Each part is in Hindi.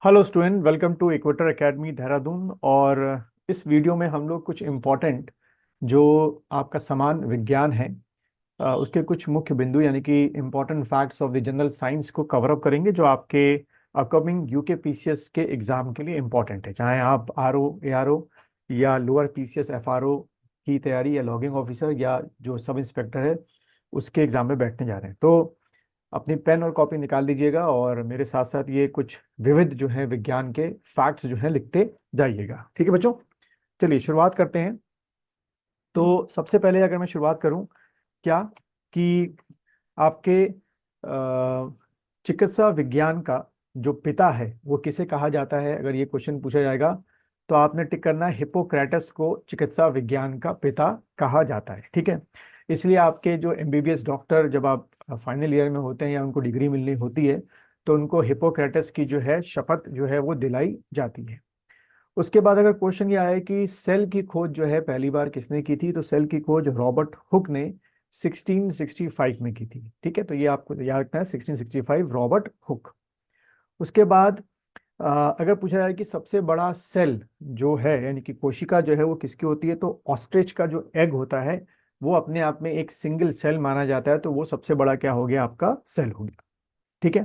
Hello student, welcome to Equator Academy Dehradun. और इस वीडियो में हम लोग कुछ इम्पोर्टेंट जो आपका समान विज्ञान है उसके कुछ मुख्य बिंदु यानी कि important facts of the general science को कवर अप करेंगे जो आपके अपकमिंग यूके पीसीएस के एग्जाम के लिए इम्पोर्टेंट है। चाहे आप आरओ एआरओ या लोअर पीसीएस एफआरओ की तैयारी या लॉगिंग ऑफिसर या जो सब इंस्पेक्टर है उसके एग्जाम में बैठने जा रहे हैं, तो अपनी पेन और कॉपी निकाल लीजिएगा और मेरे साथ साथ ये कुछ विविध जो है विज्ञान के फैक्ट्स जो है लिखते जाइएगा। ठीक है बच्चों, चलिए शुरुआत करते हैं। तो सबसे पहले अगर मैं शुरुआत करूं क्या कि आपके चिकित्सा विज्ञान का जो पिता है वो किसे कहा जाता है, अगर ये क्वेश्चन पूछा जाएगा तो आपने टिक करना है हिप्पोक्रेटस को चिकित्सा विज्ञान का पिता कहा जाता है। ठीक है, इसलिए आपके जो एमबीबीएस डॉक्टर जब आप फाइनल ईयर में होते हैं या उनको डिग्री मिलनी होती है तो उनको हिप्पोक्रेटस की जो है शपथ जो है वो दिलाई जाती है। उसके बाद अगर क्वेश्चन ये आए कि सेल की खोज जो है पहली बार किसने की थी, तो सेल की खोज रॉबर्ट हुक ने 1665 में की थी। ठीक है, तो ये आपको याद रखना है 1665 रॉबर्ट हुक। उसके बाद अगर पूछा जाए कि सबसे बड़ा सेल जो है यानी कि कोशिका जो है वो किसकी होती है, तो ऑस्ट्रिच का जो एग होता है वो अपने आप में एक सिंगल सेल माना जाता है, तो वो सबसे बड़ा क्या हो गया, आपका सेल हो गया। ठीक है,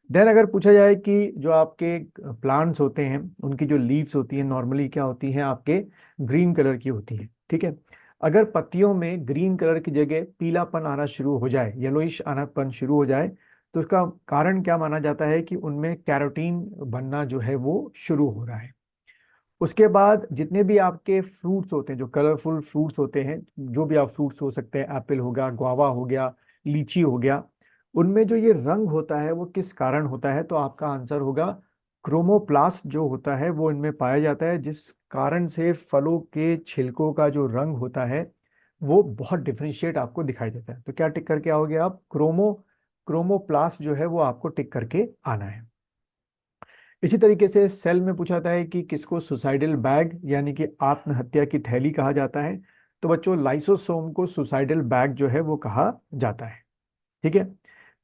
देन अगर पूछा जाए कि जो आपके प्लांट्स होते हैं उनकी जो लीव्स होती हैं नॉर्मली क्या होती हैं, आपके ग्रीन कलर की होती हैं। ठीक है, अगर पत्तियों में ग्रीन कलर की जगह पीलापन आना शुरू हो जाए, येलोइश आनापन शुरू हो जाए, तो उसका कारण क्या माना जाता है कि उनमें कैरोटीन बनना जो है वो शुरू हो रहा है। उसके बाद जितने भी आपके फ्रूट्स होते हैं, जो कलरफुल फ्रूट्स होते हैं, जो भी आप फ्रूट्स हो सकते हैं, एप्पल हो गया, गुआवा हो गया, लीची हो गया, उनमें जो ये रंग होता है वो किस कारण होता है, तो आपका आंसर होगा क्रोमोप्लास्ट जो होता है वो इनमें पाया जाता है, जिस कारण से फलों के छिलकों का जो रंग होता है वो बहुत डिफ्रेंशिएट आपको दिखाई देता है। तो क्या टिक करके आओगे आप, क्रोमोप्लास्ट जो है वो आपको टिक करके आना है। इसी तरीके से सेल में पूछा जाता है कि किसको सुसाइडल बैग यानी कि आत्महत्या की थैली कहा जाता है, तो बच्चों लाइसोसोम को सुसाइडल बैग जो है वो कहा जाता है। ठीक है,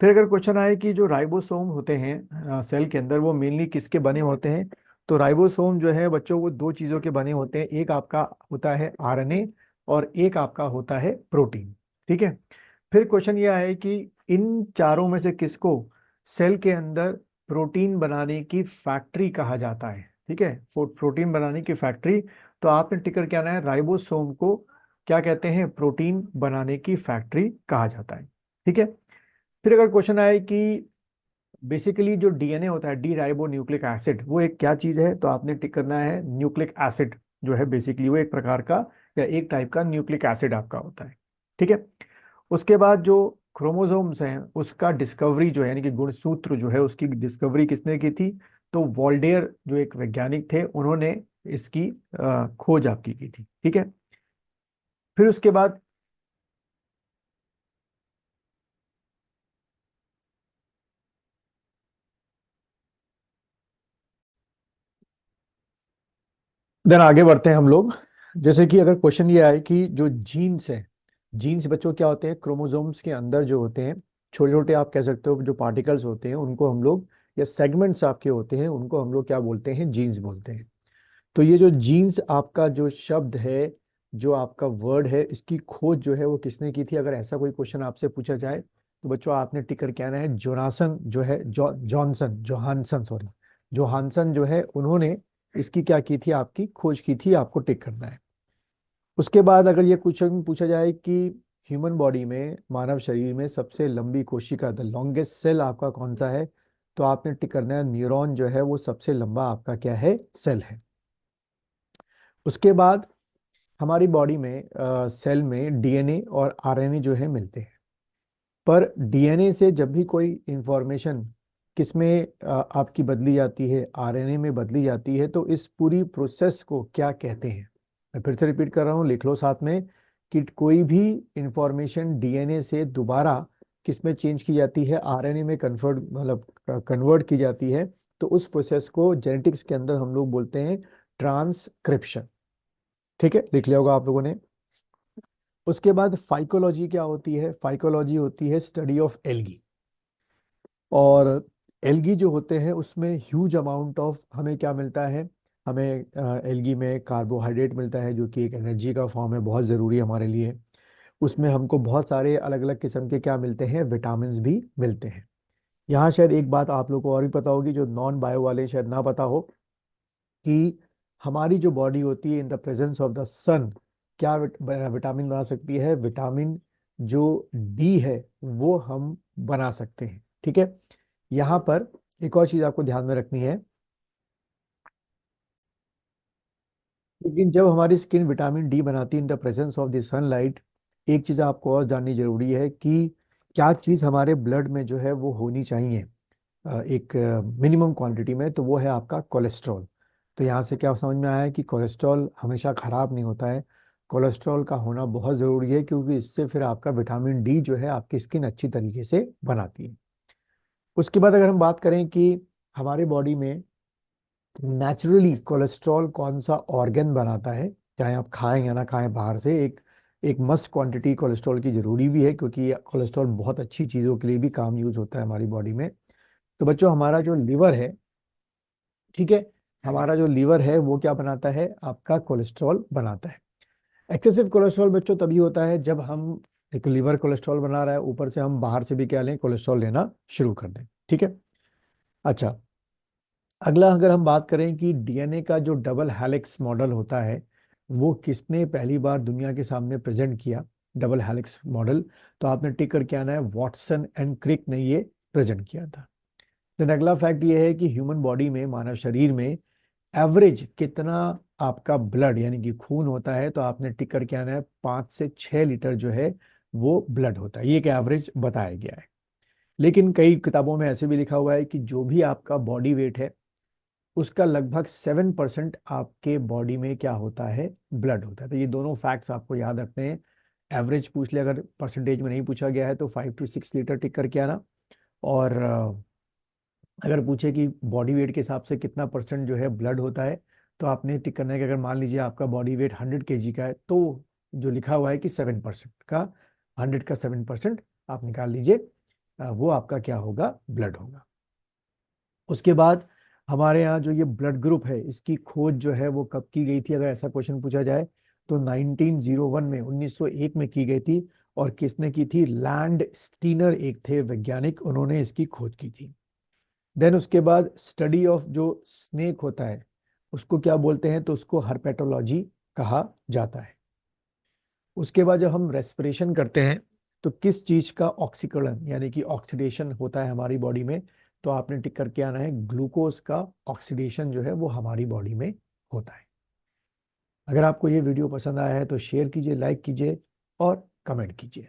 फिर अगर क्वेश्चन आए कि जो राइबोसोम होते हैं सेल के अंदर वो मेनली किसके बने होते हैं, तो राइबोसोम जो है बच्चों वो दो चीजों के बने होते हैं, एक आपका होता है आरएनए और एक आपका होता है प्रोटीन। ठीक है, फिर क्वेश्चन ये है कि इन चारों में से किसको सेल के अंदर प्रोटीन बनाने की फैक्ट्री कहा जाता है। ठीक है, प्रोटीन बनाने की फैक्ट्री, तो आपने टिकर क्या है, राइबोसोम को क्या कहते हैं, प्रोटीन बनाने की फैक्ट्री कहा जाता है। ठीक है, फिर अगर क्वेश्चन आए कि बेसिकली जो डीएनए होता है डी राइबो न्यूक्लिक एसिड वो एक क्या चीज है, तो आपने टिक करना है न्यूक्लिक एसिड जो है बेसिकली वो एक प्रकार का या एक टाइप का न्यूक्लिक एसिड आपका होता है। ठीक है, उसके बाद जो क्रोमोसोम्स हैं उसका डिस्कवरी जो है यानी कि गुणसूत्र जो है उसकी डिस्कवरी किसने की थी, तो वॉल्डेयर जो एक वैज्ञानिक थे उन्होंने इसकी खोज आपकी की थी। ठीक है, फिर उसके बाद देन आगे बढ़ते हैं हम लोग। जैसे कि अगर क्वेश्चन ये आए कि जो जीन्स है, जीन्स बच्चों क्या होते हैं, क्रोमोसोम्स के अंदर जो होते हैं छोटे छोटे आप कह सकते हो जो पार्टिकल्स होते हैं उनको हम लोग, या सेगमेंट्स आपके होते हैं उनको हम लोग क्या बोलते हैं, जीन्स बोलते हैं। तो ये जो जीन्स आपका जो शब्द है, जो आपका वर्ड है, इसकी खोज जो है वो किसने की थी, अगर ऐसा कोई क्वेश्चन आपसे पूछा जाए तो बच्चों आपने टिकर क्या है, जोनासन जो है, जॉनसन जोहानसन सॉरी जोहानसन जो है उन्होंने इसकी क्या की थी, आपकी खोज की थी, आपको टिक करना है। उसके बाद अगर ये क्वेश्चन पूछा जाए कि ह्यूमन बॉडी में, मानव शरीर में सबसे लंबी कोशिका, द लॉन्गेस्ट सेल आपका कौन सा है, तो आपने टिक करना है न्यूरॉन जो है वो सबसे लंबा आपका क्या है, सेल है। उसके बाद हमारी बॉडी में सेल में डीएनए और आरएनए जो है मिलते हैं, पर डीएनए से जब भी कोई इंफॉर्मेशन किसमें आपकी बदली जाती है, आरएनए में बदली जाती है, तो इस पूरी प्रोसेस को क्या कहते हैं। मैं फिर से रिपीट कर रहा हूँ, लिख लो साथ में कि कोई भी इंफॉर्मेशन डीएनए से दोबारा किसमें चेंज की जाती है, आरएनए में कन्वर्ट मतलब कन्वर्ट की जाती है, तो उस प्रोसेस को जेनेटिक्स के अंदर हम लोग बोलते हैं ट्रांसक्रिप्शन। ठीक है, लिख लिया होगा आप लोगों ने। उसके बाद फाइकोलॉजी क्या होती है, फाइकोलॉजी होती है स्टडी ऑफ एल्गी। और एल्गी जो होते हैं उसमें ह्यूज अमाउंट ऑफ हमें क्या मिलता है, हमें एल्गी में कार्बोहाइड्रेट मिलता है जो कि एक एनर्जी का फॉर्म है, बहुत ज़रूरी है हमारे लिए। उसमें हमको बहुत सारे अलग अलग किस्म के क्या मिलते हैं, विटामिन भी मिलते हैं। यहाँ शायद एक बात आप लोग को और भी पता होगी, जो नॉन बायो वाले शायद ना पता हो, कि हमारी जो बॉडी होती है in the presence of the sun क्या विटामिन बना सकती है, विटामिन जो डी है वो हम बना सकते हैं। ठीक है, यहाँ पर एक और चीज आपको ध्यान में रखनी है, लेकिन जब हमारी स्किन विटामिन डी बनाती है in the presence of the sunlight, एक चीज आपको और जाननी जरूरी है कि क्या चीज हमारे ब्लड में जो है वो होनी चाहिए एक मिनिमम क्वांटिटी में, तो वो है आपका कोलेस्ट्रॉल। तो यहाँ से क्या समझ में आया है कि कोलेस्ट्रॉल हमेशा खराब नहीं होता है, कोलेस्ट्रॉल का होना बहुत ज़रूरी है, क्योंकि इससे फिर आपका विटामिन डी जो है आपकी स्किन अच्छी तरीके से बनाती है। उसके बाद अगर हम बात करें कि हमारे बॉडी में नेचुरली कोलेस्ट्रॉल कौन सा ऑर्गन बनाता है, चाहे आप खाएं या ना खाएं बाहर से, एक एक मस्ट क्वांटिटी कोलेस्ट्रॉल की जरूरी भी है, क्योंकि ये कोलेस्ट्रॉल बहुत अच्छी चीज़ों के लिए भी काम यूज होता है हमारी बॉडी में। तो बच्चों हमारा जो लिवर है, ठीक है, हमारा जो लीवर है वो क्या बनाता है, आपका कोलेस्ट्रॉल बनाता है। एक्सेसिव कोलेस्ट्रॉल बच्चों तभी होता है जब हम, एक लीवर कोलेस्ट्रॉल बना रहा है, ऊपर से हम बाहर से भी क्या लें, कोलेस्ट्रॉल लेना शुरू कर दें। ठीक है, अच्छा, अगला अगर हम बात करें कि डीएनए का जो डबल हेलिक्स मॉडल होता है वो किसने पहली बार दुनिया के सामने प्रेजेंट किया, डबल हेलिक्स मॉडल, तो आपने टिक करके आना है, वॉटसन एंड क्रिक ने ये प्रेजेंट किया था। देन अगला फैक्ट ये है कि ह्यूमन बॉडी में, मानव शरीर में एवरेज कितना आपका ब्लड यानी कि खून होता है, तो आपने टिक करके आना है 5 से 6 लीटर जो है वो ब्लड होता है, ये एक एवरेज बताया गया है। लेकिन कई किताबों में ऐसे भी लिखा हुआ है कि जो भी आपका बॉडी वेट है उसका लगभग 7% आपके बॉडी में क्या होता है, ब्लड होता है। तो ये दोनों फैक्ट्स आपको याद रखने हैं। एवरेज पूछ ले, अगर परसेंटेज में नहीं पूछा गया है तो 5 से 6 लीटर टिक करके आना। और अगर पूछे कि बॉडी वेट के हिसाब से कितना परसेंट जो है ब्लड होता है, तो आपने टिक करना है कि अगर मान लीजिए आपका बॉडी वेट 100 kg का है, तो जो लिखा हुआ है कि 7% का, 100 का 7% आप निकाल लीजिए, वो आपका क्या होगा, ब्लड होगा। उसके बाद हमारे यहाँ जो ये ब्लड ग्रुप है इसकी खोज जो है वो कब की गई थी, अगर ऐसा क्वेश्चन पूछा जाए तो 1901 में, 1901 में की गई थी। और किसने की थी, लैंड स्टीनर एक थे वैज्ञानिक, उन्होंने इसकी खोज की थी। देन उसके बाद स्टडी ऑफ जो स्नेक होता है उसको क्या बोलते हैं, तो उसको हर्पेटोलॉजी कहा जाता है। उसके बाद जब हम रेस्पिरेशन करते हैं तो किस चीज का ऑक्सीकरण यानी कि ऑक्सीडेशन होता है हमारी बॉडी में, तो आपने टिक करके आना है, ग्लूकोज का ऑक्सीडेशन जो है वो हमारी बॉडी में होता है। अगर आपको ये वीडियो पसंद आया है तो शेयर कीजिए, लाइक कीजिए और कमेंट कीजिए।